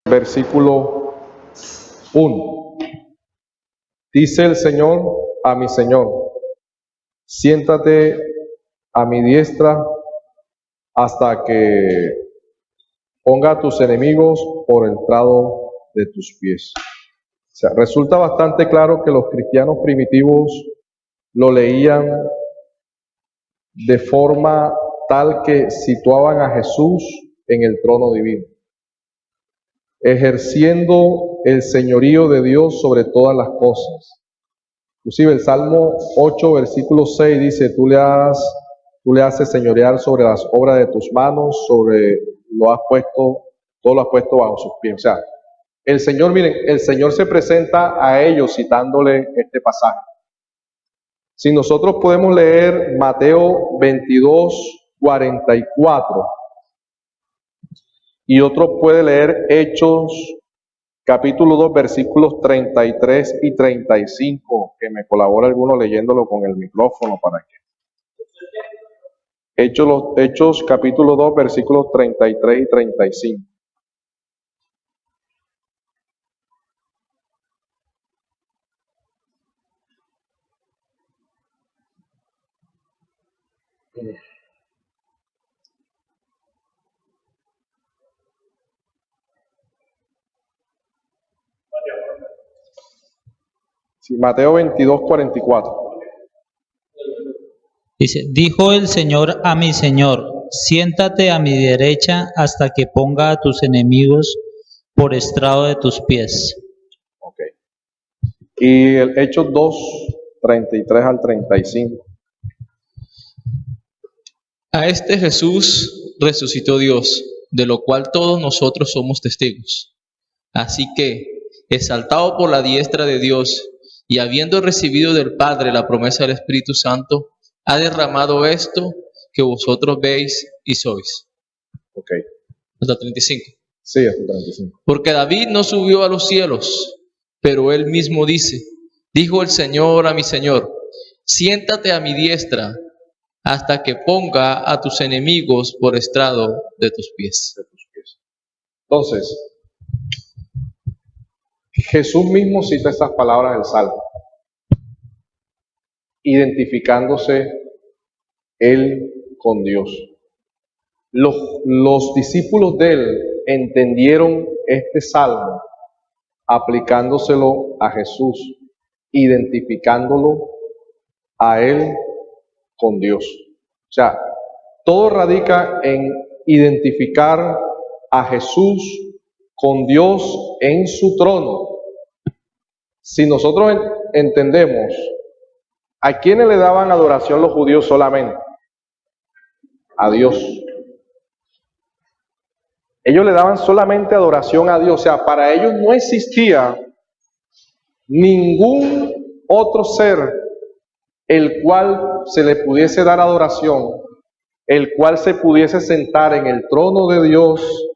Versículo 1. Dice el Señor a mi Señor: siéntate a mi diestra hasta que ponga a tus enemigos por el estrado de tus pies. O sea, resulta bastante claro que los cristianos primitivos lo leían de forma tal que situaban a Jesús en el trono divino, ejerciendo el señorío de Dios sobre todas las cosas. Inclusive el Salmo 8, versículo 6 dice: tú le haces señorear sobre las obras de tus manos, todo lo has puesto bajo sus pies. O sea, el Señor, miren, el Señor se presenta a ellos citándole este pasaje. Si nosotros podemos leer Mateo 22, 44, y otro puede leer Hechos capítulo 2, versículos 33 y 35, que me colabora alguno leyéndolo con el micrófono para que. Hechos capítulo 2, versículos 33 y 35. Sí, Mateo 22, 44. Dice: dijo el Señor a mi Señor: siéntate a mi derecha hasta que ponga a tus enemigos por estrado de tus pies. Ok. Y el Hechos 2, 33 al 35. A este Jesús resucitó Dios, de lo cual todos nosotros somos testigos. Así que, exaltado por la diestra de Dios, y habiendo recibido del Padre la promesa del Espíritu Santo, ha derramado esto que vosotros veis y sois. Ok. Hasta 35. Sí, hasta 35. Porque David no subió a los cielos, pero él mismo dice: dijo el Señor a mi Señor: siéntate a mi diestra hasta que ponga a tus enemigos por estrado de tus pies. Entonces, Jesús mismo cita estas palabras del Salmo, identificándose él con Dios. Los discípulos de él entendieron este salmo aplicándoselo a Jesús, identificándolo a él con Dios. O sea, todo radica en identificar a Jesús con Dios en su trono. Si nosotros entendemos a quiénes le daban adoración los judíos solamente, a Dios. Ellos le daban solamente adoración a Dios. O sea, para ellos no existía ningún otro ser el cual se le pudiese dar adoración, el cual se pudiese sentar en el trono de Dios,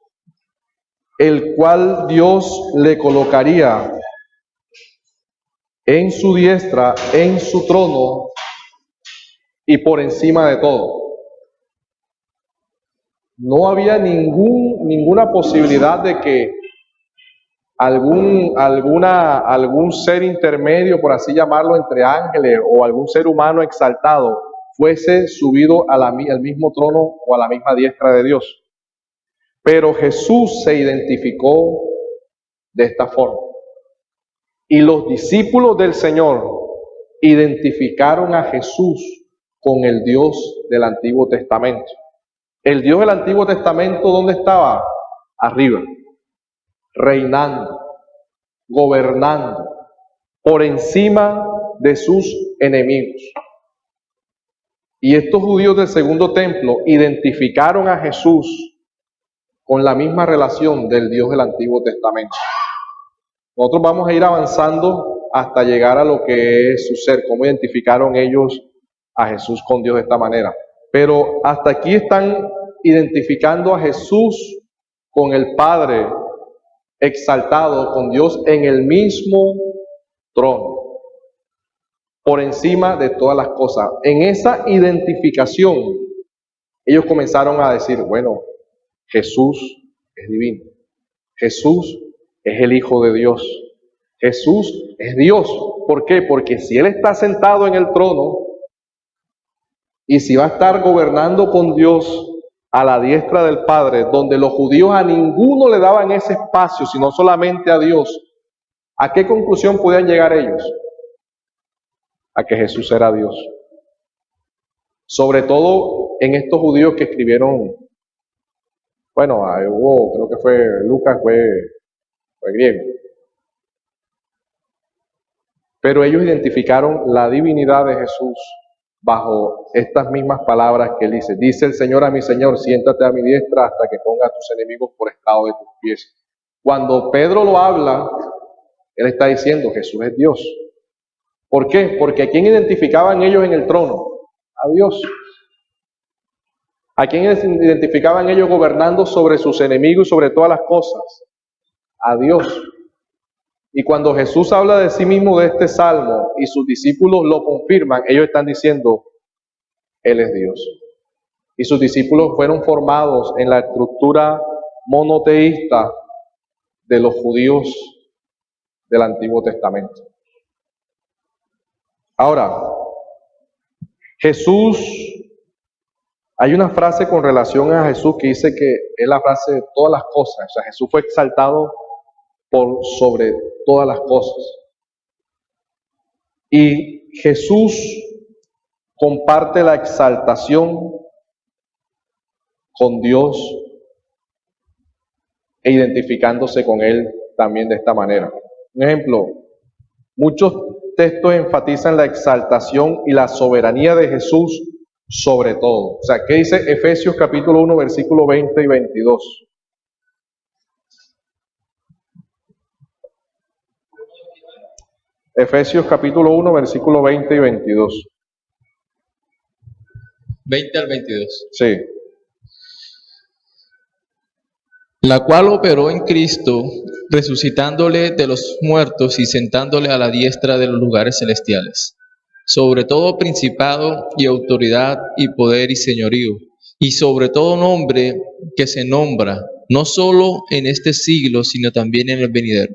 el cual Dios le colocaría en su diestra, en su trono y por encima de todo. No había ninguna posibilidad de que algún ser intermedio, por así llamarlo, entre ángeles o algún ser humano exaltado fuese subido al mismo trono o a la misma diestra de Dios. Pero Jesús se identificó de esta forma. Y los discípulos del Señor identificaron a Jesús con el Dios del Antiguo Testamento. El Dios del Antiguo Testamento, ¿dónde estaba? Arriba, reinando, gobernando, por encima de sus enemigos. Y estos judíos del Segundo Templo identificaron a Jesús con la misma relación del Dios del Antiguo Testamento. Nosotros vamos a ir avanzando hasta llegar a lo que es su ser, cómo identificaron ellos a Jesús con Dios de esta manera. Pero hasta aquí están identificando a Jesús con el Padre exaltado, con Dios en el mismo trono, por encima de todas las cosas. En esa identificación, ellos comenzaron a decir: bueno, Jesús es divino, Jesús es el Hijo de Dios. Jesús es Dios. ¿Por qué? Porque si Él está sentado en el trono y si va a estar gobernando con Dios a la diestra del Padre, donde los judíos a ninguno le daban ese espacio, sino solamente a Dios, ¿a qué conclusión podían llegar ellos? A que Jesús era Dios. Sobre todo en estos judíos que escribieron, bueno, hubo, creo que fue Lucas, fue griego. Pero ellos identificaron la divinidad de Jesús bajo estas mismas palabras que él dice. Dice el Señor a mi Señor, siéntate a mi diestra hasta que ponga a tus enemigos por estrado de tus pies. Cuando Pedro lo habla, él está diciendo, Jesús es Dios. ¿Por qué? Porque ¿a quién identificaban ellos en el trono? A Dios. ¿A quién identificaban ellos gobernando sobre sus enemigos y sobre todas las cosas? A Dios. Y cuando Jesús habla de sí mismo de este salmo y sus discípulos lo confirman, ellos están diciendo, Él es Dios. Y sus discípulos fueron formados en la estructura monoteísta de los judíos del Antiguo Testamento. Ahora, Jesús, hay una frase con relación a Jesús que dice que es la frase de todas las cosas. O sea, Jesús fue exaltado por sobre todas las cosas. Y Jesús comparte la exaltación con Dios e identificándose con Él también de esta manera. Un ejemplo, muchos textos enfatizan la exaltación y la soberanía de Jesús sobre todo. O sea, ¿qué dice Efesios capítulo 1, versículo 20 y 22? Efesios capítulo 1, versículo 20 y 22. 20 al 22. Sí. La cual operó en Cristo, resucitándole de los muertos y sentándole a la diestra de los lugares celestiales, sobre todo principado y autoridad y poder y señorío, y sobre todo nombre que se nombra, no solo en este siglo, sino también en el venidero.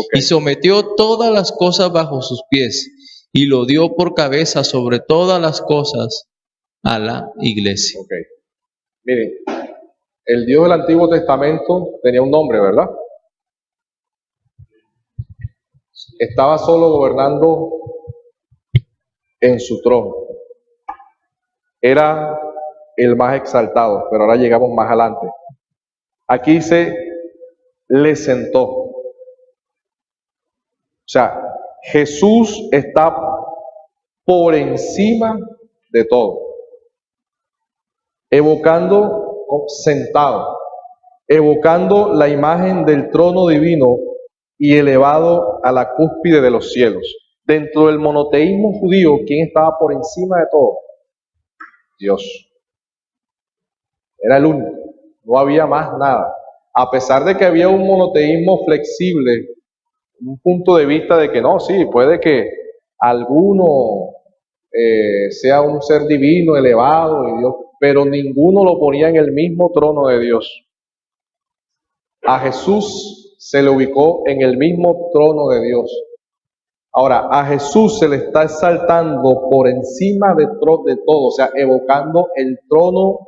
Okay. Y sometió todas las cosas bajo sus pies, y lo dio por cabeza sobre todas las cosas a la iglesia. Okay. Miren, el Dios del Antiguo Testamento tenía un nombre, ¿verdad? Estaba solo gobernando en su trono. Era el más exaltado, pero ahora llegamos más adelante. Aquí dice, le sentó. O sea, Jesús está por encima de todo, evocando, sentado, evocando la imagen del trono divino y elevado a la cúspide de los cielos. Dentro del monoteísmo judío, ¿quién estaba por encima de todo? Dios. Era el único, no había más nada. A pesar de que había un monoteísmo flexible, un punto de vista de que no, sí, puede que alguno sea un ser divino, elevado, y Dios, pero ninguno lo ponía en el mismo trono de Dios. A Jesús se le ubicó en el mismo trono de Dios. Ahora, a Jesús se le está exaltando por encima de todo, o sea, evocando el trono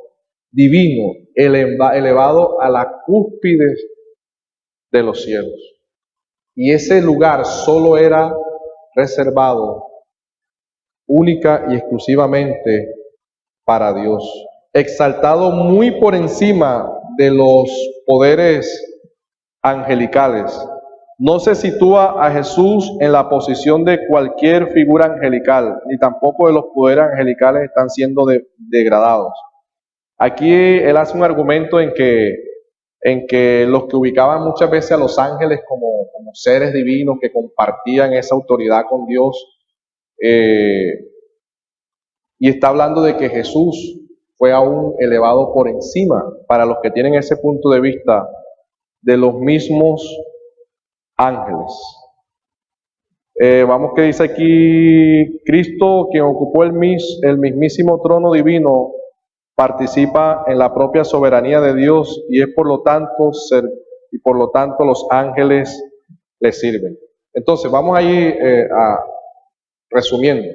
divino, elevado a la cúspide de los cielos. Y ese lugar solo era reservado única y exclusivamente para Dios, exaltado muy por encima de los poderes angelicales. No se sitúa a Jesús en la posición de cualquier figura angelical, ni tampoco de los poderes angelicales están siendo degradados. Aquí él hace un argumento en que los que ubicaban muchas veces a los ángeles como seres divinos que compartían esa autoridad con Dios, y está hablando de que Jesús fue aún elevado por encima, para los que tienen ese punto de vista, de los mismos ángeles. Vamos que dice aquí, Cristo, quien ocupó el mismísimo trono divino, participa en la propia soberanía de Dios y es por lo tanto y por lo tanto los ángeles le sirven. Entonces, vamos ahí resumiendo.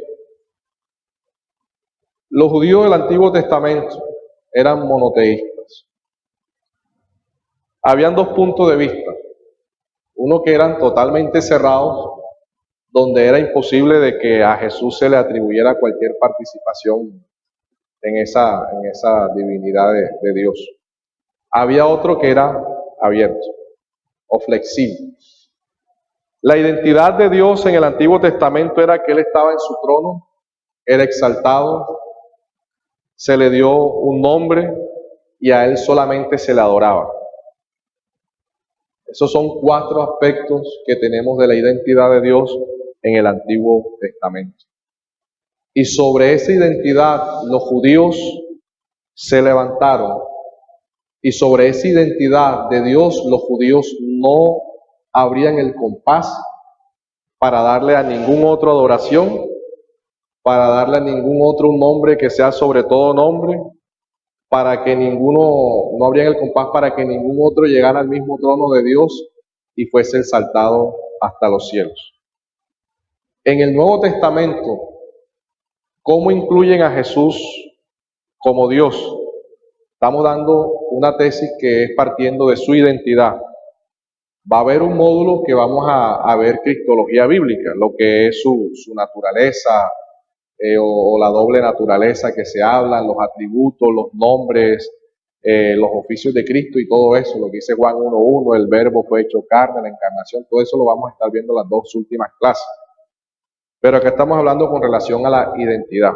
Los judíos del Antiguo Testamento eran monoteístas. Habían dos puntos de vista. Uno que eran totalmente cerrados, donde era imposible de que a Jesús se le atribuyera cualquier participación en esa divinidad de Dios. Había otro que era abierto o flexible. La identidad de Dios en el Antiguo Testamento era que Él estaba en su trono, era exaltado, se le dio un nombre y a Él solamente se le adoraba. Esos son 4 aspectos que tenemos de la identidad de Dios en el Antiguo Testamento. Y sobre esa identidad los judíos se levantaron, y sobre esa identidad de Dios los judíos no abrían el compás para darle a ningún otro adoración, para darle a ningún otro un nombre que sea sobre todo nombre, para que no abrían el compás para que ningún otro llegara al mismo trono de Dios y fuese exaltado hasta los cielos. En el Nuevo Testamento, ¿cómo incluyen a Jesús como Dios? Estamos dando una tesis que es partiendo de su identidad. Va a haber un módulo que vamos a ver cristología bíblica, lo que es su naturaleza o la doble naturaleza que se habla, los atributos, los nombres, los oficios de Cristo y todo eso, lo que dice Juan 1:1, el verbo fue hecho carne, la encarnación, todo eso lo vamos a estar viendo en las 2 últimas clases. Pero acá estamos hablando con relación a la identidad.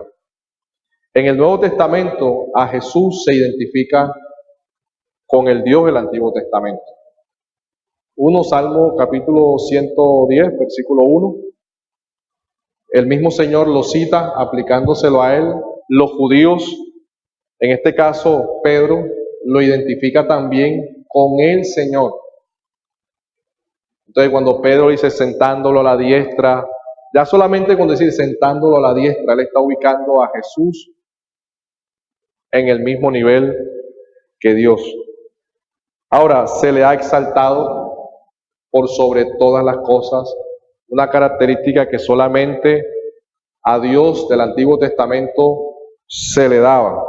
En el Nuevo Testamento a Jesús se identifica con el Dios del Antiguo Testamento. Salmo capítulo 110, versículo 1. El mismo Señor lo cita aplicándoselo a él. Los judíos, en este caso Pedro, lo identifica también con el Señor. Entonces cuando Pedro dice sentándolo a la diestra, ya solamente con decir sentándolo a la diestra, él está ubicando a Jesús en el mismo nivel que Dios. Ahora, se le ha exaltado por sobre todas las cosas, una característica que solamente a Dios del Antiguo Testamento se le daba.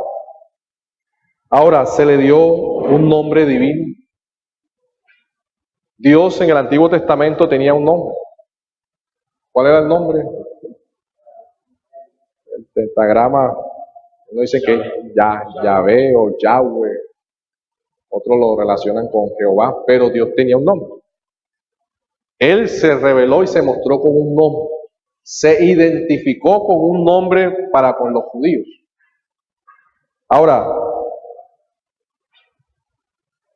Ahora, se le dio un nombre divino. Dios en el Antiguo Testamento tenía un nombre. ¿Cuál era el nombre? El pentagrama, uno dice que Yahvé o Yahweh, otros lo relacionan con Jehová, pero Dios tenía un nombre. Él se reveló y se mostró con un nombre, se identificó con un nombre para con los judíos. Ahora,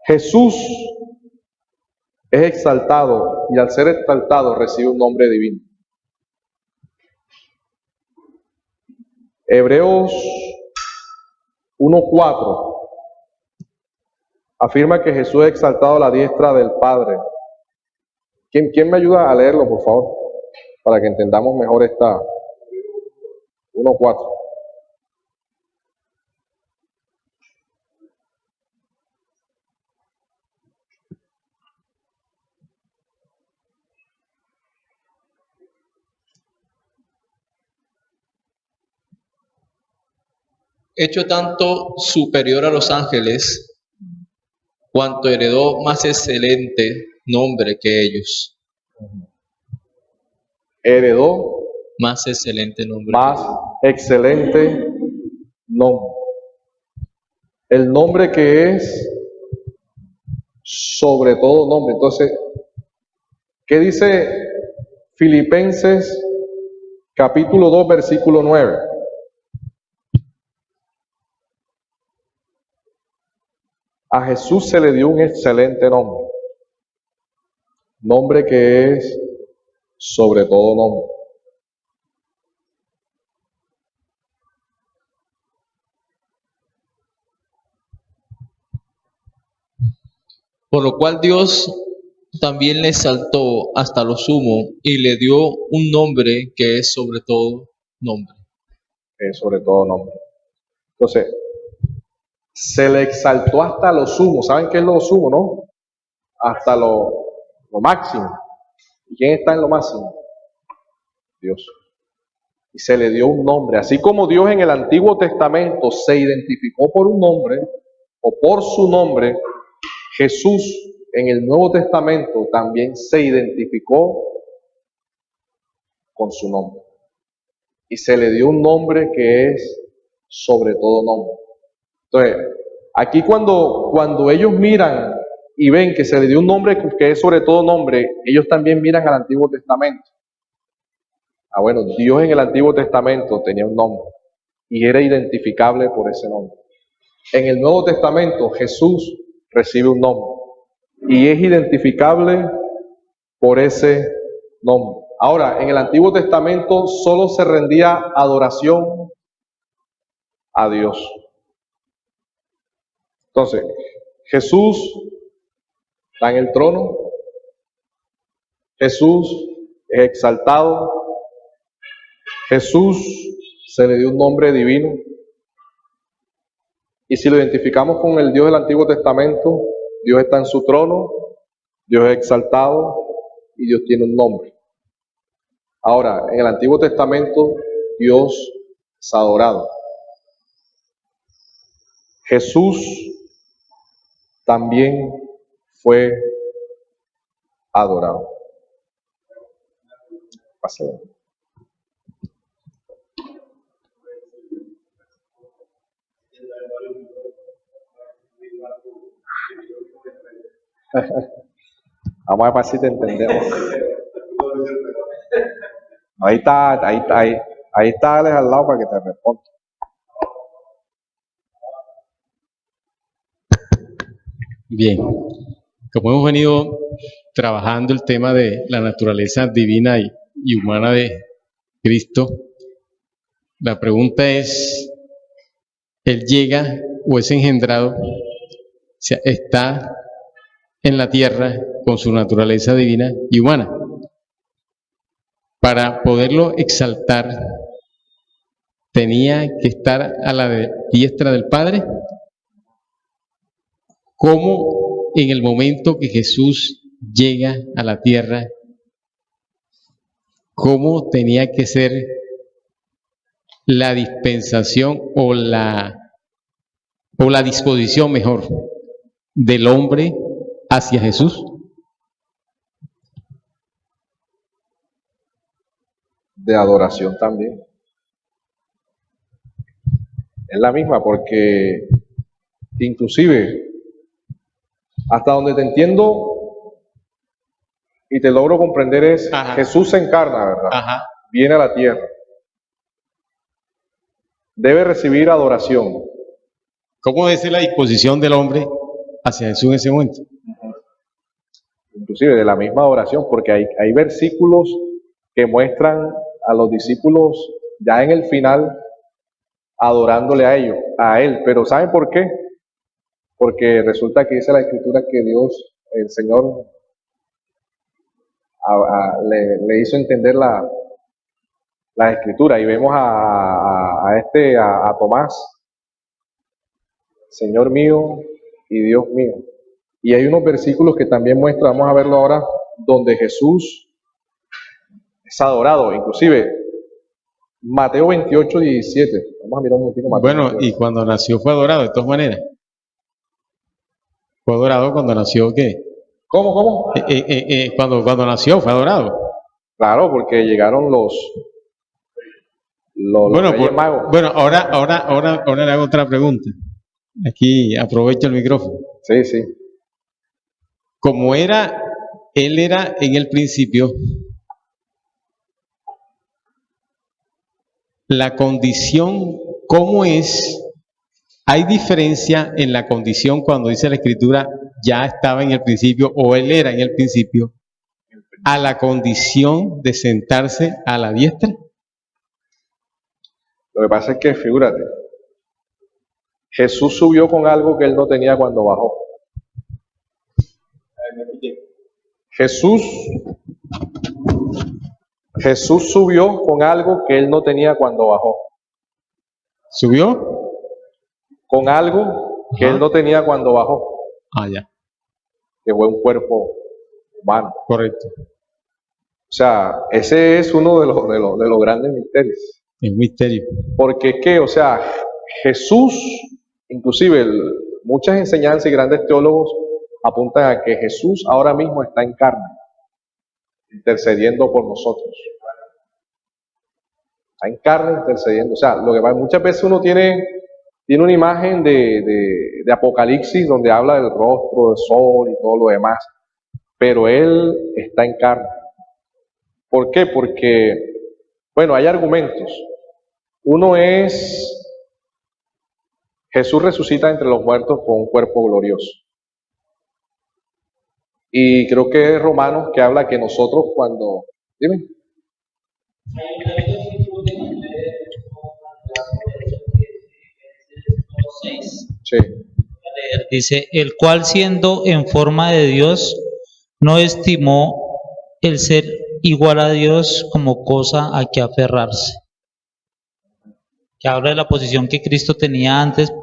Jesús es exaltado y al ser exaltado recibe un nombre divino. Hebreos 1:4 afirma que Jesús es exaltado a la diestra del Padre. ¿Quién me ayuda a leerlo, por favor? Para que entendamos mejor esta 1:4. Hecho tanto superior a los ángeles, cuanto heredó más excelente nombre que ellos. Heredó Más excelente nombre. más excelente nombre. El nombre que es sobre todo nombre. Entonces, ¿qué dice Filipenses capítulo 2, versículo 9? A Jesús se le dio un excelente nombre. Nombre que es sobre todo nombre. Por lo cual Dios también le exaltó hasta lo sumo y le dio un nombre que es sobre todo nombre. Sobre todo nombre. Entonces, se le exaltó hasta lo sumo. ¿Saben qué es lo sumo, no? hasta lo máximo. ¿Y quién está en lo máximo? Dios. Y se le dio un nombre. Así como Dios en el Antiguo Testamento se identificó por un nombre o por su nombre, Jesús en el Nuevo Testamento también se identificó con su nombre. Y se le dio un nombre que es sobre todo nombre. Entonces, aquí cuando ellos miran y ven que se le dio un nombre que es sobre todo nombre, ellos también miran al Antiguo Testamento. Bueno, Dios en el Antiguo Testamento tenía un nombre y era identificable por ese nombre. En el Nuevo Testamento Jesús recibe un nombre y es identificable por ese nombre. Ahora, en el Antiguo Testamento solo se rendía adoración a Dios. Entonces, Jesús está en el trono, Jesús es exaltado, Jesús se le dio un nombre divino. Y si lo identificamos con el Dios del Antiguo Testamento, Dios está en su trono, Dios es exaltado y Dios tiene un nombre. Ahora, en el Antiguo Testamento, Dios es adorado. Jesús también fue adorado. Pásale. Vamos a ver si te entendemos. Ahí está Alex al lado para que te responda. Bien, como hemos venido trabajando el tema de la naturaleza divina y humana de Cristo, la pregunta es, ¿Él llega o es engendrado? O sea, está en la tierra con su naturaleza divina y humana. Para poderlo exaltar, tenía que estar a la diestra del Padre. ¿Cómo en el momento que Jesús llega a la tierra, cómo tenía que ser la dispensación o la disposición mejor del hombre hacia Jesús? De adoración también. Es la misma, porque inclusive hasta donde te entiendo y te logro comprender es, Ajá. Jesús se encarna, ¿verdad? Ajá. Viene a la tierra. Debe recibir adoración. ¿Cómo es la disposición del hombre hacia Jesús en ese momento? Inclusive de la misma adoración, porque hay versículos que muestran a los discípulos ya en el final adorándole a él. Pero ¿saben por qué? Porque resulta que dice la Escritura que Dios, el Señor, le hizo entender la Escritura, y vemos a Tomás, Señor mío y Dios mío. Y hay unos versículos que también muestran, vamos a verlo ahora, donde Jesús es adorado, inclusive Mateo 28, 17. Vamos a mirar un momentito. Bueno, y cuando nació fue adorado de todas maneras. Fue adorado cuando nació, ¿qué? ¿Cómo? Cuando nació fue adorado. Claro, porque llegaron los Reyes Magos. Bueno, ahora le hago otra pregunta. Aquí aprovecho el micrófono. Sí. Como él era en el principio, la condición, ¿cómo es? ¿Hay diferencia en la condición cuando dice la Escritura ya estaba en el principio o él era en el principio, a la condición de sentarse a la diestra? Lo que pasa es que, figúrate, Jesús subió con algo que él no tenía cuando bajó. Jesús subió con algo que él no tenía cuando bajó. ¿Subió? Con algo que él no tenía cuando bajó. Ya. que fue un cuerpo humano. Correcto. O sea, ese es uno de los grandes misterios. Es un misterio. Porque es que, o sea, Jesús, inclusive muchas enseñanzas y grandes teólogos apuntan a que Jesús ahora mismo está en carne, intercediendo por nosotros. Está en carne intercediendo. O sea, lo que pasa, muchas veces uno tiene una imagen de Apocalipsis donde habla del rostro, del sol y todo lo demás, pero Él está en carne. ¿Por qué? Porque, bueno, hay argumentos. Uno es, Jesús resucita entre los muertos con un cuerpo glorioso. Y creo que es Romanos que habla que nosotros cuando... Dime. Sí. Dice, el cual siendo en forma de Dios, no estimó el ser igual a Dios como cosa a que aferrarse. Que habla de la posición que Cristo tenía antes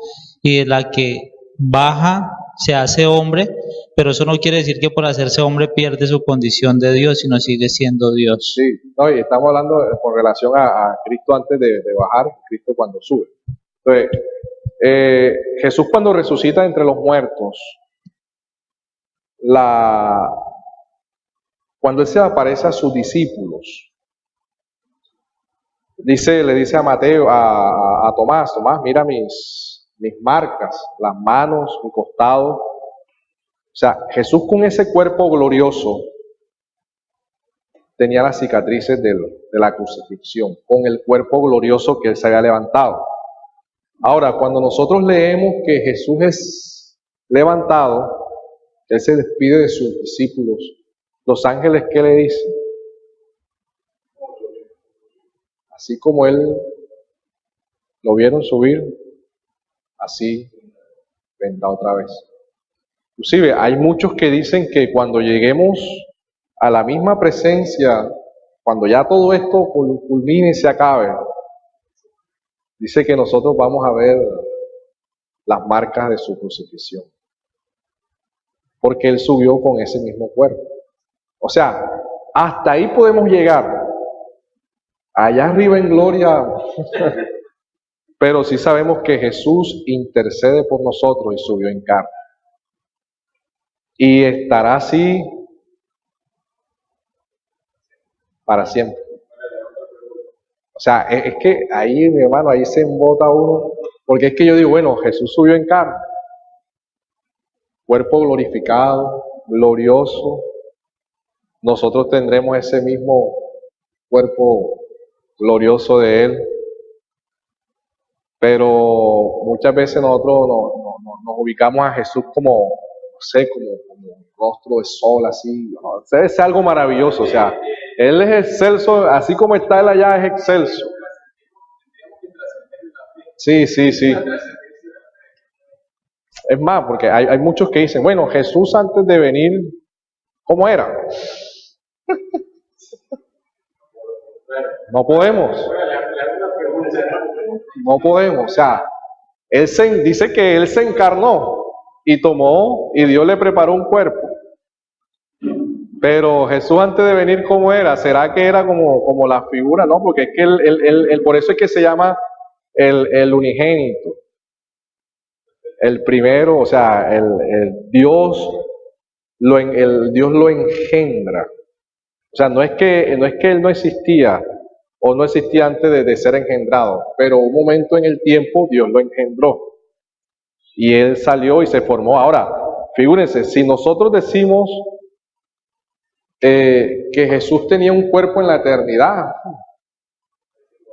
y de la que baja, se hace hombre, pero eso no quiere decir que por hacerse hombre pierde su condición de Dios, sino sigue siendo Dios. Sí, no, y estamos hablando con relación a Cristo antes de bajar, Cristo cuando sube. Entonces, Jesús cuando resucita entre los muertos, cuando Él se aparece a sus discípulos, le dice a Mateo, a Tomás, mira mis marcas, las manos, mi costado. O sea, Jesús con ese cuerpo glorioso tenía las cicatrices de la crucifixión, con el cuerpo glorioso que Él se había levantado. Ahora, cuando nosotros leemos que Jesús es levantado, Él se despide de sus discípulos. Los ángeles, ¿qué le dicen? Así como Él lo vieron subir, así vendrá otra vez. Inclusive, hay muchos que dicen que cuando lleguemos a la misma presencia, cuando ya todo esto culmine y se acabe, dice que nosotros vamos a ver las marcas de su crucifixión. Porque Él subió con ese mismo cuerpo. O sea, hasta ahí podemos llegar. Allá arriba en gloria. Pero sí sabemos que Jesús intercede por nosotros y subió en carne. Y estará así para siempre. O sea, es que ahí, mi hermano, ahí se embota uno. Porque es que yo digo, bueno, Jesús subió en carne. Cuerpo glorificado, glorioso. Nosotros tendremos ese mismo cuerpo glorioso de Él. Pero muchas veces nosotros nos ubicamos a Jesús como, no sé, como un rostro de sol, así. ¿No? Es algo maravilloso, o sea, Él es excelso, así como está Él allá es excelso. Sí. Es más, porque hay muchos que dicen, bueno, Jesús antes de venir, ¿cómo era? No podemos. No podemos, o sea, dice que Él se encarnó y tomó, y Dios le preparó un cuerpo. Pero Jesús antes de venir, ¿cómo era? ¿Será que era como la figura? No, porque es que él por eso es que se llama el unigénito. El primero, o sea, el Dios lo engendra. O sea, no es que Él no existía, o no existía antes de ser engendrado, pero un momento en el tiempo Dios lo engendró. Y Él salió y se formó. Ahora, figúrense, si nosotros decimos que Jesús tenía un cuerpo en la eternidad,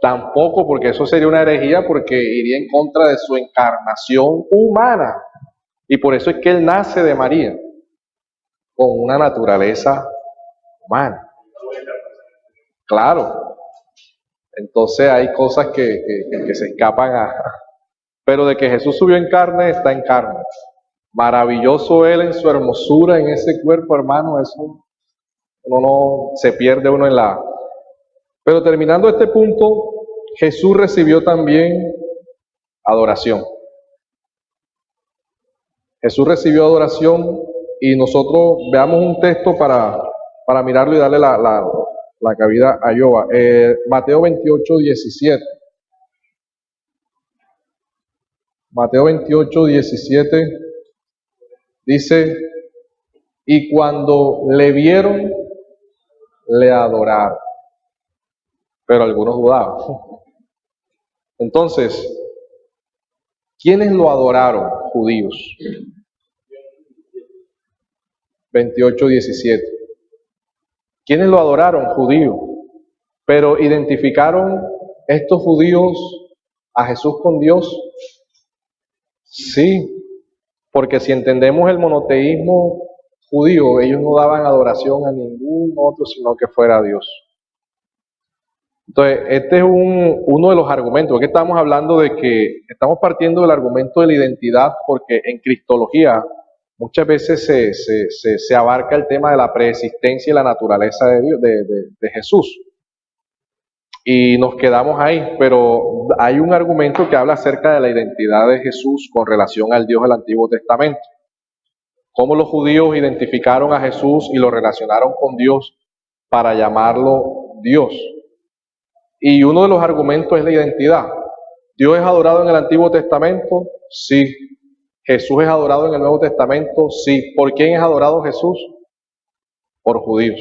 tampoco, porque eso sería una herejía, porque iría en contra de su encarnación humana. Y por eso es que Él nace de María, con una naturaleza humana. Claro. Entonces hay cosas que se escapan Pero de que Jesús subió en carne, está en carne. Maravilloso Él en su hermosura, en ese cuerpo, hermano, eso uno no se pierde uno en la... Pero terminando este punto, Jesús recibió también adoración. Jesús recibió adoración y nosotros veamos un texto para mirarlo y darle la cabida a Jehová. Mateo 28, 17. Mateo 28, 17 dice, y cuando le vieron, le adoraron. Pero algunos dudaban. Entonces, ¿quiénes lo adoraron? Judíos. 28, 17. ¿Quiénes lo adoraron? Judíos. Pero ¿identificaron estos judíos a Jesús con Dios? Sí, porque si entendemos el monoteísmo judío, ellos no daban adoración a ningún otro sino que fuera Dios. Entonces, este es uno de los argumentos. Aquí estamos hablando de que estamos partiendo del argumento de la identidad, porque en cristología muchas veces se abarca el tema de la preexistencia y la naturaleza de Dios, de Jesús. Y nos quedamos ahí, pero hay un argumento que habla acerca de la identidad de Jesús con relación al Dios del Antiguo Testamento. Cómo los judíos identificaron a Jesús y lo relacionaron con Dios para llamarlo Dios. Y uno de los argumentos es la identidad. ¿Dios es adorado en el Antiguo Testamento? Sí. ¿Jesús es adorado en el Nuevo Testamento? Sí. ¿Por quién es adorado Jesús? Por judíos.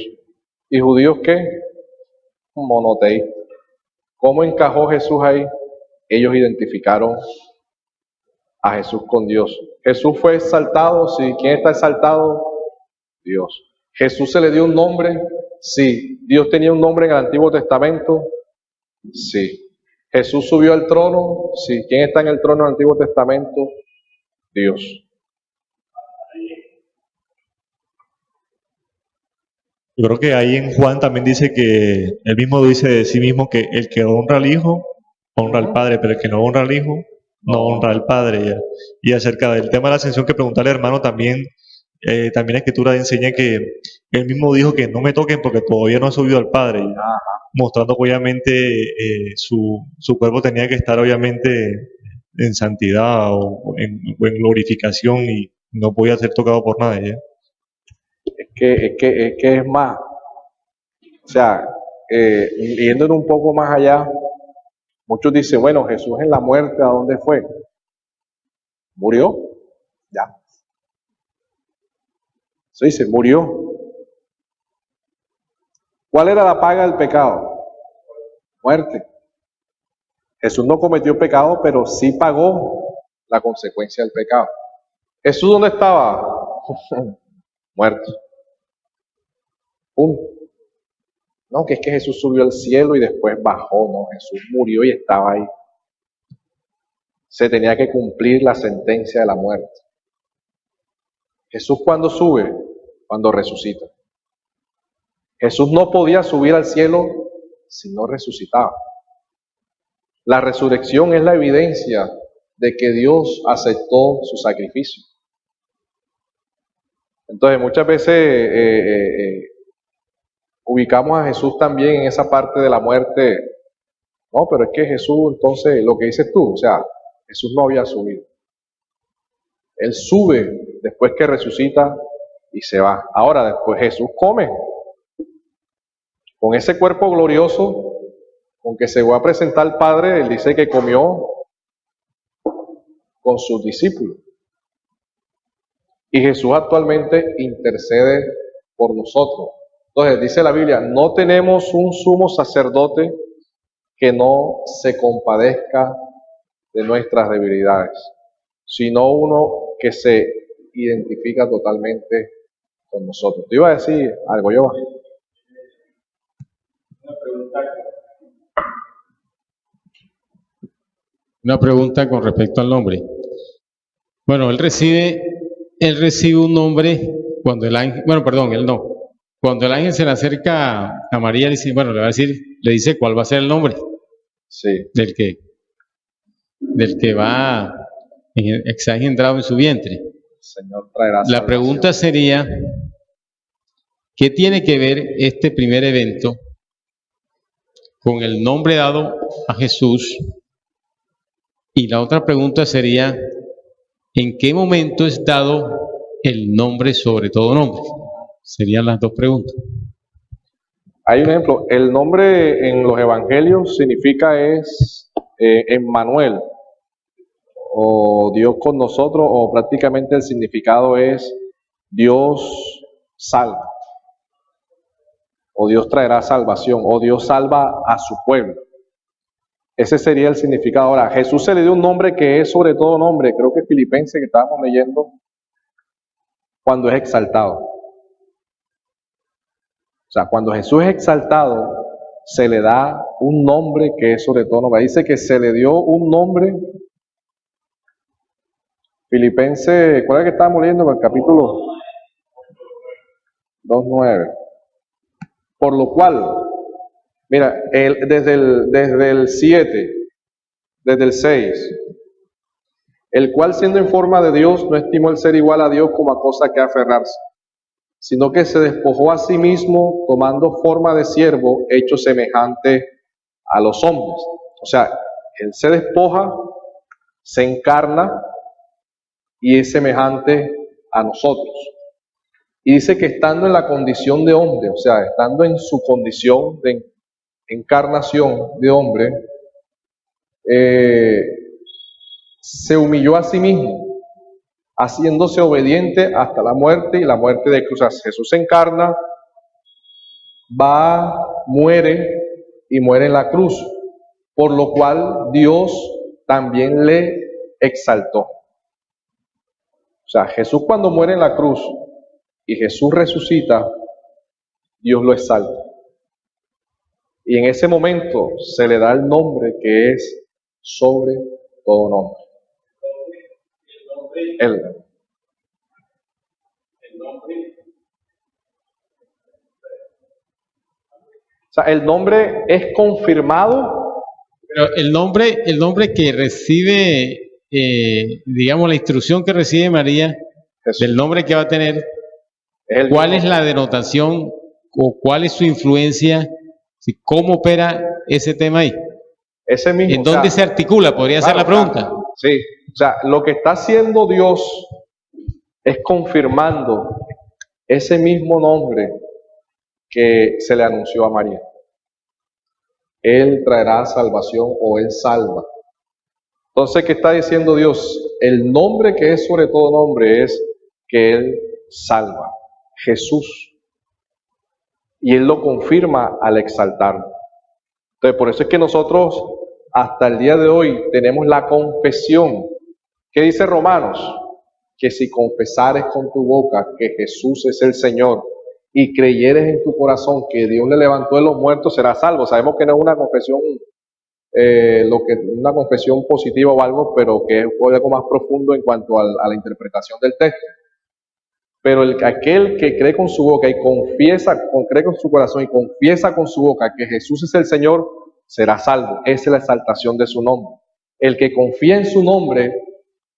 ¿Y judíos qué? Monoteístas. ¿Cómo encajó Jesús ahí? Ellos identificaron a Jesús con Dios. ¿Jesús fue exaltado? Sí. ¿Quién está exaltado? Dios. ¿Jesús se le dio un nombre? Sí. ¿Dios tenía un nombre en el Antiguo Testamento? Sí. ¿Jesús subió al trono? Sí. ¿Quién está en el trono del Antiguo Testamento? Dios. Yo creo que ahí en Juan también dice que él mismo dice de sí mismo que el que honra al Hijo, honra al Padre, pero el que no honra al Hijo, no honra al Padre. Ya. Y acerca del tema de la ascensión que preguntaba el hermano, también la Escritura enseña que él mismo dijo que no me toquen porque todavía no ha subido al Padre, ya. Mostrando que obviamente su cuerpo tenía que estar obviamente en santidad o en glorificación y no podía ser tocado por nadie. Es que es más, o sea, yendo un poco más allá, muchos dicen, bueno, Jesús en la muerte, ¿a dónde fue? ¿Murió? Ya. Se dice, murió. ¿Cuál era la paga del pecado? Muerte. Jesús no cometió pecado, pero sí pagó la consecuencia del pecado. ¿Jesús dónde estaba? Muerto. Punto. No, que es que Jesús subió al cielo y después bajó. No, Jesús murió y estaba ahí. Se tenía que cumplir la sentencia de la muerte. Jesús, ¿cuándo sube? Cuando resucita. Jesús no podía subir al cielo si no resucitaba. La resurrección es la evidencia de que Dios aceptó su sacrificio. Entonces, muchas veces ubicamos a Jesús también en esa parte de la muerte. No, pero es que Jesús, entonces, lo que dices tú, o sea, Jesús no había subido. Él sube después que resucita y se va. Ahora, después Jesús come. Con ese cuerpo glorioso con que se va a presentar al Padre, Él dice que comió con sus discípulos. Y Jesús actualmente intercede por nosotros. Entonces, dice la Biblia, no tenemos un sumo sacerdote que no se compadezca de nuestras debilidades, sino uno que se identifica totalmente con nosotros. Te iba a decir algo, yo. Una pregunta con respecto al nombre. Bueno, él recibe un nombre cuando el ángel, cuando el ángel se le acerca a María, le dice cuál va a ser el nombre. Sí. Del que está engendrado en su vientre. Señor traerá salvación. La pregunta sería, ¿qué tiene que ver este primer evento con el nombre dado a Jesús? Y la otra pregunta sería, ¿en qué momento es dado el nombre sobre todo nombre? Serían las dos preguntas. Hay un ejemplo, el nombre en los evangelios significa Emmanuel, o Dios con nosotros, o prácticamente el significado es Dios salva, o Dios traerá salvación, o Dios salva a su pueblo. Ese sería el significado. Ahora, Jesús se le dio un nombre que es sobre todo nombre, creo que Filipenses que estábamos leyendo, cuando es exaltado. O sea, cuando Jesús es exaltado, se le da un nombre que es sobre todo nombre. Dice que se le dio un nombre. Filipenses, ¿cuál es que estábamos leyendo en el capítulo 2:9? Por lo cual, mira, desde el 7, desde el 6, el cual siendo en forma de Dios, no estimó el ser igual a Dios como a cosa que aferrarse, sino que se despojó a sí mismo, tomando forma de siervo, hecho semejante a los hombres. O sea, Él se despoja, se encarna y es semejante a nosotros. Y dice que estando en la condición de hombre, o sea, estando en su condición de encarnación de hombre, se humilló a sí mismo, haciéndose obediente hasta la muerte y la muerte de cruz. O sea, Jesús se encarna, muere y muere en la cruz, por lo cual Dios también le exaltó. O sea, Jesús cuando muere en la cruz y Jesús resucita, Dios lo exalta. Y en ese momento se le da el nombre que es sobre todo nombre. El sea, el nombre es confirmado. Pero el nombre que recibe, digamos, la instrucción que recibe María, Jesús. del nombre que va a tener, ¿cuál es la denotación o cuál es su influencia? ¿Cómo opera ese tema ahí? Ese mismo. ¿En dónde se articula? Podría ser la pregunta. Sí, o sea, lo que está haciendo Dios es confirmando ese mismo nombre que se le anunció a María. Él traerá salvación o Él salva. Entonces, ¿qué está diciendo Dios? El nombre que es sobre todo nombre es que Él salva, Jesús. Y Él lo confirma al exaltarlo. Entonces, por eso es que nosotros hasta el día de hoy tenemos la confesión. ¿Qué dice Romanos? Que si confesares con tu boca que Jesús es el Señor y creyeres en tu corazón que Dios le levantó de los muertos, serás salvo. Sabemos que no es una confesión, una confesión positiva o algo, pero que es algo más profundo en cuanto a la interpretación del texto. Pero aquel que cree con su boca y cree con su corazón y confiesa con su boca que Jesús es el Señor, será salvo. Esa es la exaltación de su nombre. El que confía en su nombre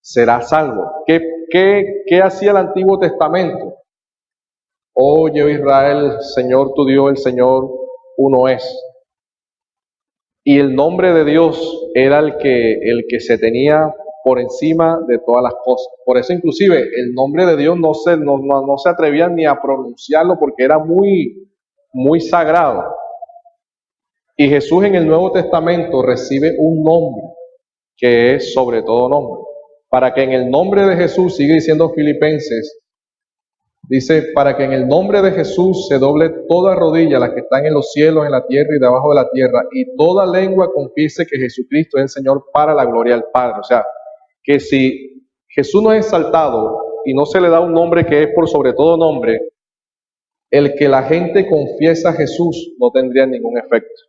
será salvo. ¿Qué hacía el Antiguo Testamento? Oye, Israel, Señor tu Dios, el Señor uno es. Y el nombre de Dios era el que se tenía por encima de todas las cosas. Por eso inclusive el nombre de Dios no se atrevían ni a pronunciarlo porque era muy, muy sagrado. Y Jesús en el Nuevo Testamento recibe un nombre que es sobre todo nombre. Para que en el nombre de Jesús, sigue diciendo Filipenses, dice, para que en el nombre de Jesús se doble toda rodilla, las que están en los cielos, en la tierra y debajo de la tierra, y toda lengua confiese que Jesucristo es el Señor para la gloria del Padre. O sea, que si Jesús no es exaltado y no se le da un nombre que es por sobre todo nombre, el que la gente confiesa a Jesús no tendría ningún efecto.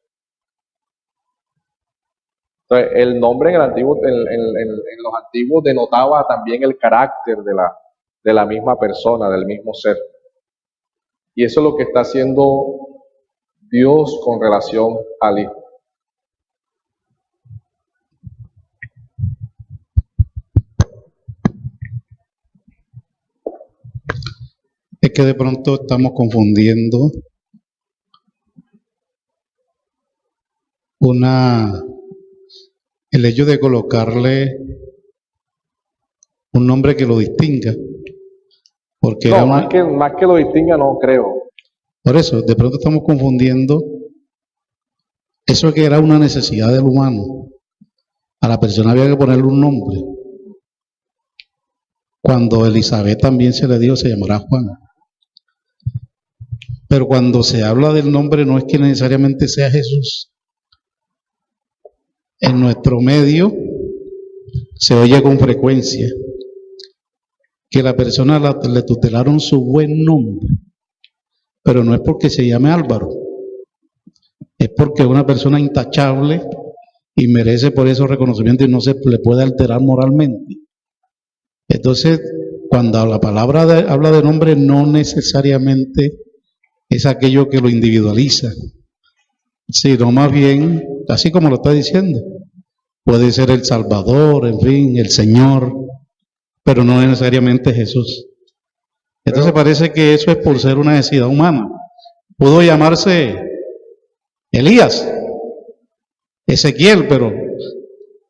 Entonces, el nombre en los antiguos denotaba también el carácter de la misma persona, del mismo ser. Y eso es lo que está haciendo Dios con relación al Hijo. Es que de pronto estamos confundiendo el hecho de colocarle un nombre que lo distinga Porque No, era más que lo distinga, no creo. por eso, de pronto estamos confundiendo eso que era una necesidad del humano. A la persona había que ponerle un nombre. Cuando Elizabeth también se le dio, se llamará Juan. Pero cuando se habla del nombre, no es que necesariamente sea Jesús. En nuestro medio se oye con frecuencia que la persona le tutelaron su buen nombre, pero no es porque se llame Álvaro, es porque es una persona intachable y merece por eso reconocimiento y no se le puede alterar moralmente. Entonces, cuando la palabra habla de nombre, no necesariamente es aquello que lo individualiza, sino más bien, así como lo está diciendo, puede ser el Salvador, en fin, el Señor, pero no necesariamente Jesús. Entonces parece que eso es por ser una necesidad humana. Pudo llamarse Elías, Ezequiel, pero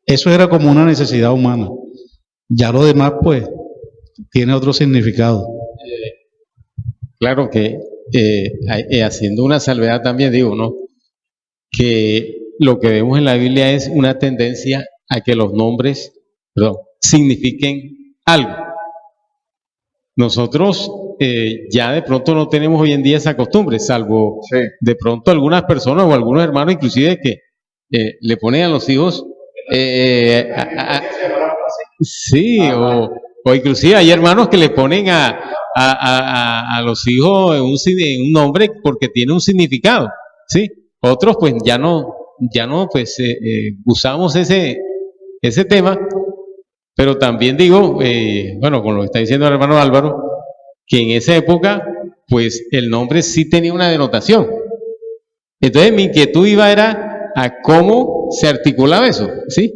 eso era como una necesidad humana. Ya lo demás, pues, tiene otro significado. Claro que haciendo una salvedad también digo, ¿no? Que lo que vemos en la Biblia es una tendencia a que los nombres, signifiquen algo. Nosotros ya de pronto no tenemos hoy en día esa costumbre, salvo Sí. de pronto algunas personas o algunos hermanos inclusive que le ponen a los hijos sí, o inclusive hay hermanos que le ponen a los hijos un nombre porque tiene un significado, ¿sí? Otros pues ya no pues usamos ese tema, pero también digo, bueno, con lo que está diciendo el hermano Álvaro, que en esa época pues el nombre sí tenía una denotación. Entonces mi inquietud era a cómo se articulaba eso, ¿sí?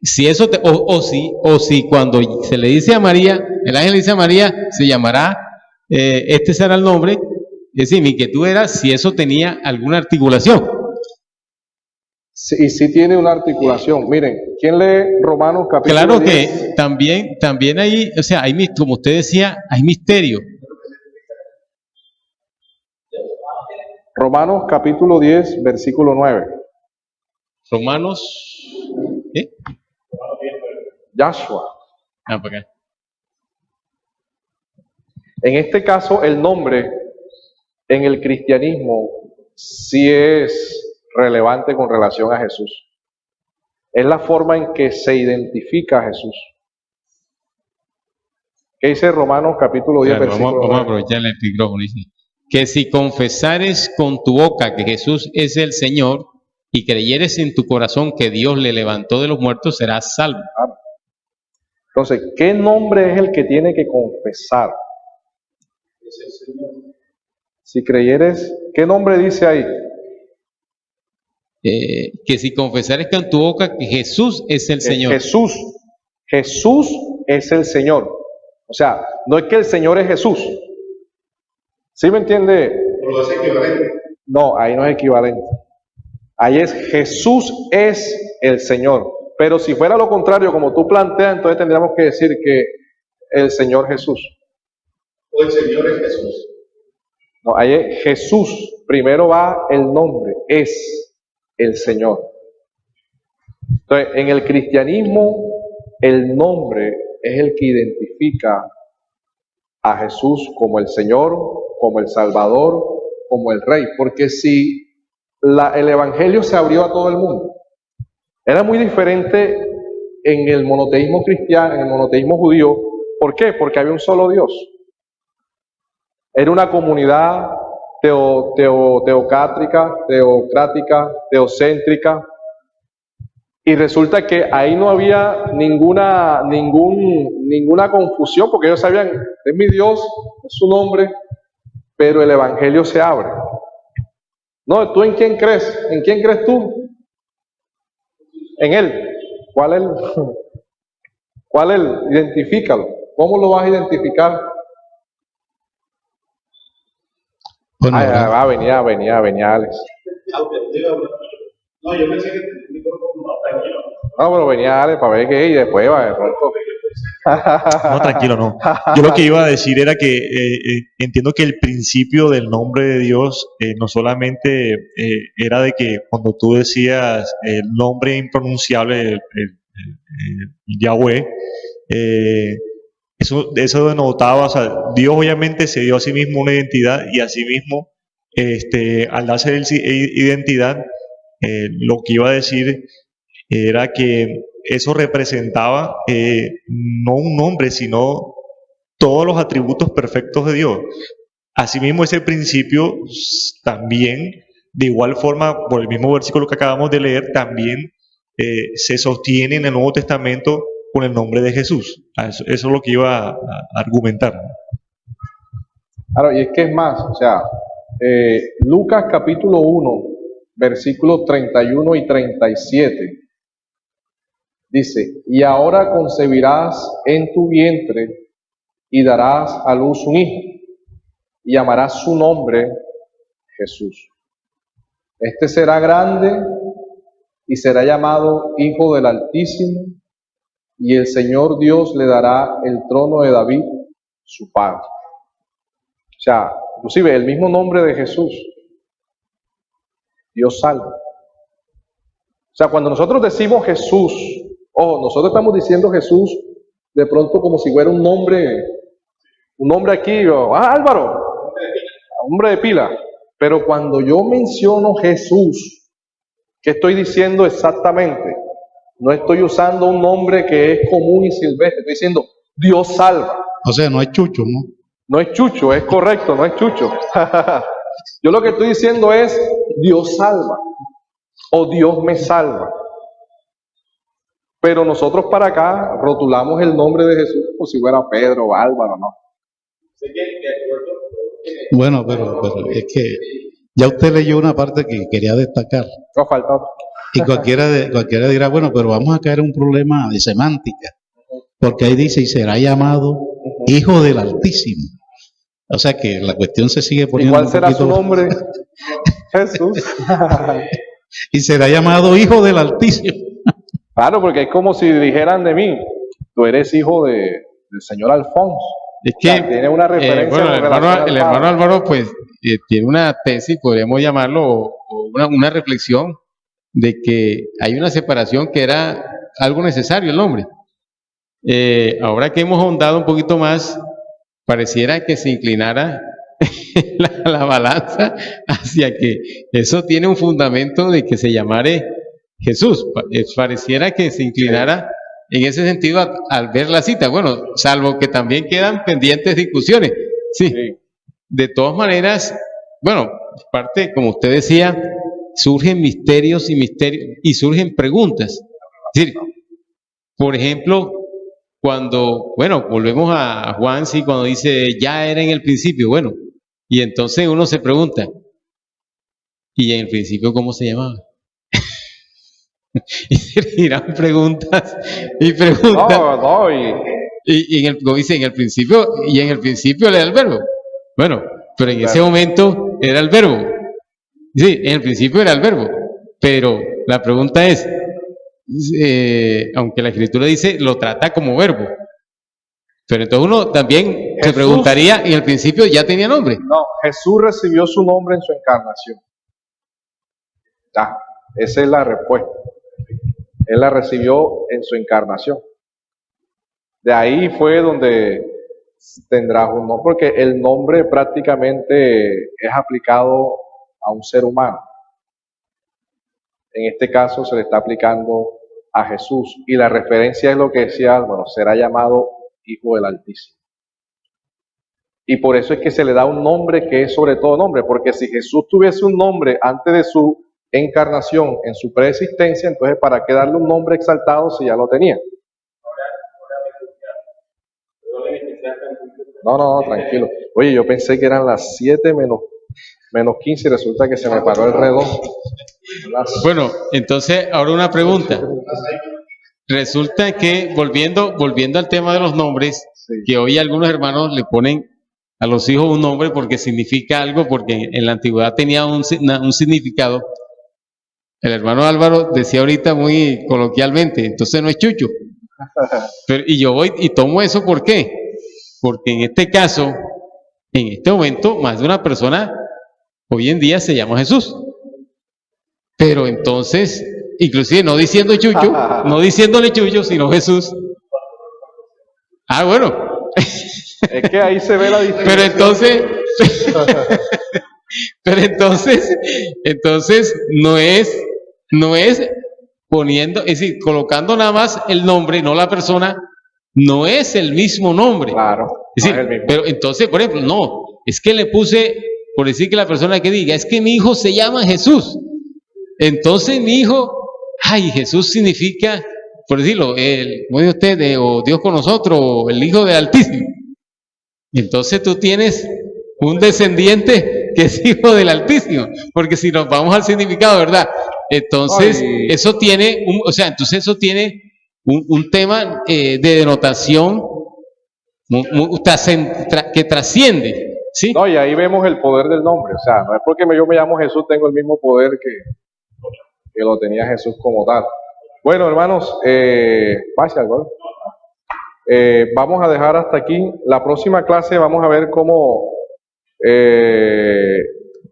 Si eso o si cuando se le dice a María, el ángel le dice a María, se llamará, este será el nombre. Es decir, mi inquietud era si eso tenía alguna articulación. Sí, y sí tiene una articulación. Miren, ¿quién lee Romanos capítulo Claro 10? que también hay, o sea, como usted decía, hay misterio. Romanos capítulo 10, versículo 9. Romanos, ¿eh? Yahshua. Ah, para acá. En este caso, el nombre en el cristianismo sí es relevante con relación a Jesús. Es la forma en que se identifica a Jesús. ¿Qué dice Romanos capítulo 10, Claro, versículo vamos a 9? aprovechar el micrófono. Dice, que si confesares con tu boca que Jesús es el Señor y creyeres en tu corazón que Dios le levantó de los muertos, serás salvo. Entonces, ¿qué nombre es el que tiene que confesar? Si creyeres, ¿qué nombre dice ahí? Que si confesares con tu boca que Jesús es el Señor. Jesús es el Señor. O sea, no es que el Señor es Jesús. ¿Sí me entiende? No, ahí no es equivalente. Ahí es Jesús es el Señor. Pero si fuera lo contrario, como tú planteas, entonces tendríamos que decir que el Señor Jesús. O el Señor es Jesús. No, ahí es Jesús. Primero va el nombre, es el Señor. Entonces, en el cristianismo, el nombre es el que identifica a Jesús como el Señor, como el Salvador, como el Rey. Porque si el Evangelio se abrió a todo el mundo, era muy diferente en el monoteísmo cristiano, en el monoteísmo judío. ¿Por qué? Porque había un solo Dios. Era una comunidad teocrática, teocéntrica, y resulta que ahí no había ninguna confusión, porque ellos sabían, es mi Dios, es su nombre, pero el Evangelio se abre. No, ¿tú en quién crees? ¿En quién crees tú? En Él. ¿Cuál Él? ¿Cuál Él? Identifícalo. ¿Cómo lo vas a identificar? Bueno, venía, Alex. No, yo pensé que el micrófono no, tranquilo. No, pero venía Alex para ver qué y después va de pronto. No, tranquilo, no. Yo lo que iba a decir era que entiendo que el principio del nombre de Dios no solamente era de que cuando tú decías el nombre impronunciable, el Yahweh, eso denotaba, o sea, Dios obviamente se dio a sí mismo una identidad y a sí mismo, al darse identidad, lo que iba a decir era que eso representaba no un nombre, sino todos los atributos perfectos de Dios. Asimismo, ese principio también, de igual forma, por el mismo versículo que acabamos de leer, también se sostiene en el Nuevo Testamento con el nombre de Jesús. Eso es lo que iba a argumentar. Claro, y es que es más, o sea, Lucas capítulo 1, versículos 31 y 37, dice, y ahora concebirás en tu vientre y darás a luz un hijo, y llamarás su nombre Jesús. Este será grande y será llamado Hijo del Altísimo, y el Señor Dios le dará el trono de David, su padre. O sea, inclusive el mismo nombre de Jesús, Dios salva. O sea, cuando nosotros decimos Jesús, nosotros estamos diciendo Jesús de pronto como si fuera un nombre aquí, Álvaro, hombre de pila. Pero cuando yo menciono Jesús, ¿qué estoy diciendo exactamente? No estoy usando un nombre que es común y silvestre, estoy diciendo Dios salva. O sea, no es Chucho, ¿no? No es Chucho, es correcto, no es Chucho. Yo lo que estoy diciendo es Dios salva o Dios me salva. Pero nosotros para acá rotulamos el nombre de Jesús como si fuera Pedro o Álvaro, ¿no? Bueno, pero es que ya usted leyó una parte que quería destacar. No falta otro. Y cualquiera dirá, bueno, pero vamos a caer en un problema de semántica. Porque ahí dice, y será llamado Hijo del Altísimo. O sea que la cuestión se sigue poniendo. ¿Y cuál será su nombre? Jesús. Y será llamado Hijo del Altísimo. Claro, porque es como si dijeran de mí, tú eres hijo del señor Alfonso. Es que, o sea, tiene una referencia. bueno, el hermano Álvaro, pues, tiene una tesis, podríamos llamarlo, o una reflexión, de que hay una separación que era algo necesario el nombre. Ahora que hemos ahondado un poquito más, pareciera que se inclinara la balanza hacia que eso tiene un fundamento de que se llamare Jesús. Pareciera que se inclinara en ese sentido al ver la cita. Bueno, salvo que también quedan pendientes discusiones. Sí. De todas maneras, bueno, parte, como usted decía, surgen misterios y surgen preguntas. Es decir, por ejemplo, cuando, bueno, volvemos a Juan, sí, cuando dice, ya era en el principio, bueno, y entonces uno se pregunta, ¿y en el principio cómo se llamaba? Y se dirán preguntas y preguntas. Como dice, en el principio era el verbo. Bueno, pero en ese momento era el verbo. Sí, en el principio era el verbo. Pero la pregunta es, aunque la Escritura dice, lo trata como verbo. Pero entonces uno también se preguntaría, ¿en el principio ya tenía nombre? No, Jesús recibió su nombre en su encarnación. Ya, esa es la respuesta. Él la recibió en su encarnación. De ahí fue donde tendrás un nombre, porque el nombre prácticamente es aplicado a un ser humano. En este caso se le está aplicando a Jesús. Y la referencia es lo que decía Álvaro, será llamado Hijo del Altísimo. Y por eso es que se le da un nombre que es sobre todo nombre, porque si Jesús tuviese un nombre antes de su encarnación, en su preexistencia, entonces ¿para qué darle un nombre exaltado si ya lo tenía? No, tranquilo. Oye, yo pensé que eran las 7 menos 15 y resulta que se me paró el reloj. Bueno, entonces ahora una pregunta. Resulta que, volviendo al tema de los nombres, sí, que hoy algunos hermanos le ponen a los hijos un nombre porque significa algo, porque en la antigüedad tenía un significado. El hermano Álvaro decía ahorita muy coloquialmente, entonces no es Chucho. Y yo voy y tomo eso, ¿por qué? Porque en este caso, en este momento, más de una persona hoy en día se llama Jesús. Pero entonces, inclusive no diciendo Chucho, no diciéndole Chucho, sino Jesús. Ah, bueno. Es que ahí se ve la diferencia. Pero entonces no es poniendo, es decir, colocando nada más el nombre, no la persona, no es el mismo nombre. Claro. Es decir, no es el mismo. pero entonces, por ejemplo, no, es que le puse, por decir que la persona que diga, es que mi hijo se llama Jesús. Entonces mi hijo, ay, Jesús significa, por decirlo, como dice usted, o Dios con nosotros, o el Hijo del Altísimo. Entonces tú tienes un descendiente que es hijo del Altísimo, porque si nos vamos al significado, ¿verdad? Entonces, eso tiene, eso tiene un tema de denotación que trasciende, ¿sí? No, y ahí vemos el poder del nombre. O sea, no es porque yo me llamo Jesús, tengo el mismo poder que lo tenía Jesús como tal. Bueno, hermanos, vaya, vamos a dejar hasta aquí. La próxima clase vamos a ver cómo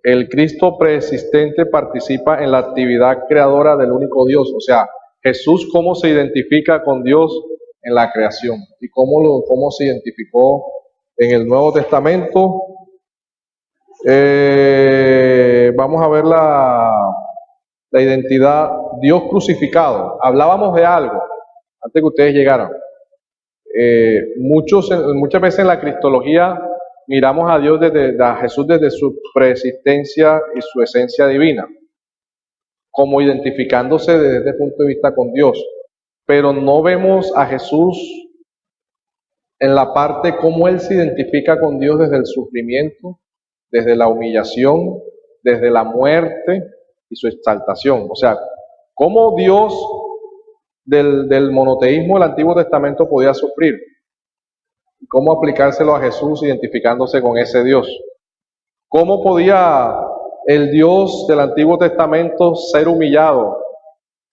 el Cristo preexistente participa en la actividad creadora del único Dios. O sea, Jesús cómo se identifica con Dios en la creación y cómo se identificó en el Nuevo Testamento. Vamos a ver la identidad, Dios crucificado. Hablábamos de algo antes que ustedes llegaran. Muchas veces en la cristología miramos a Jesús desde su preexistencia y su esencia divina, como identificándose desde este punto de vista con Dios, pero no vemos a Jesús en la parte cómo Él se identifica con Dios desde el sufrimiento, desde la humillación, desde la muerte y su exaltación. O sea, cómo Dios del monoteísmo del Antiguo Testamento podía sufrir. ¿Cómo aplicárselo a Jesús identificándose con ese Dios? ¿Cómo podía el Dios del Antiguo Testamento ser humillado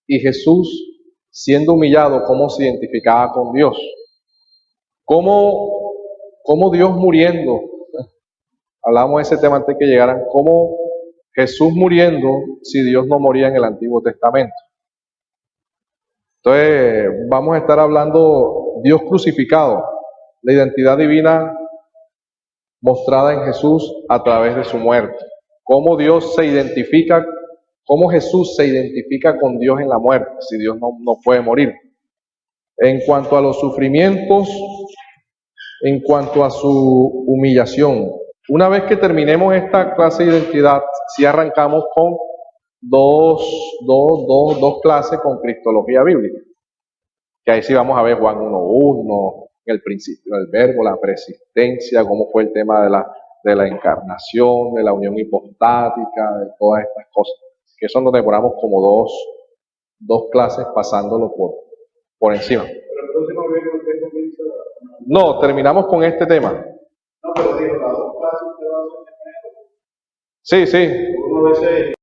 y Jesús, siendo humillado, cómo se identificaba con Dios? ¿Cómo Dios muriendo? Hablamos de ese tema antes que llegaran. ¿Cómo Jesús muriendo si Dios no moría en el Antiguo Testamento? Entonces, vamos a estar hablando Dios crucificado, la identidad divina mostrada en Jesús a través de su muerte. Cómo Dios se identifica, cómo Jesús se identifica con Dios en la muerte, si Dios no puede morir. En cuanto a los sufrimientos, en cuanto a su humillación. Una vez que terminemos esta clase de identidad, si arrancamos con dos clases con cristología bíblica. Que ahí sí vamos a ver Juan 1:1, el principio del verbo, la preexistencia, cómo fue el tema de la encarnación, de la unión hipostática, de todas estas cosas. Que eso nos demoramos como dos clases pasándolo por encima. No, terminamos con este tema. No, pero digo, las dos clases te van a Sí. Uno a veces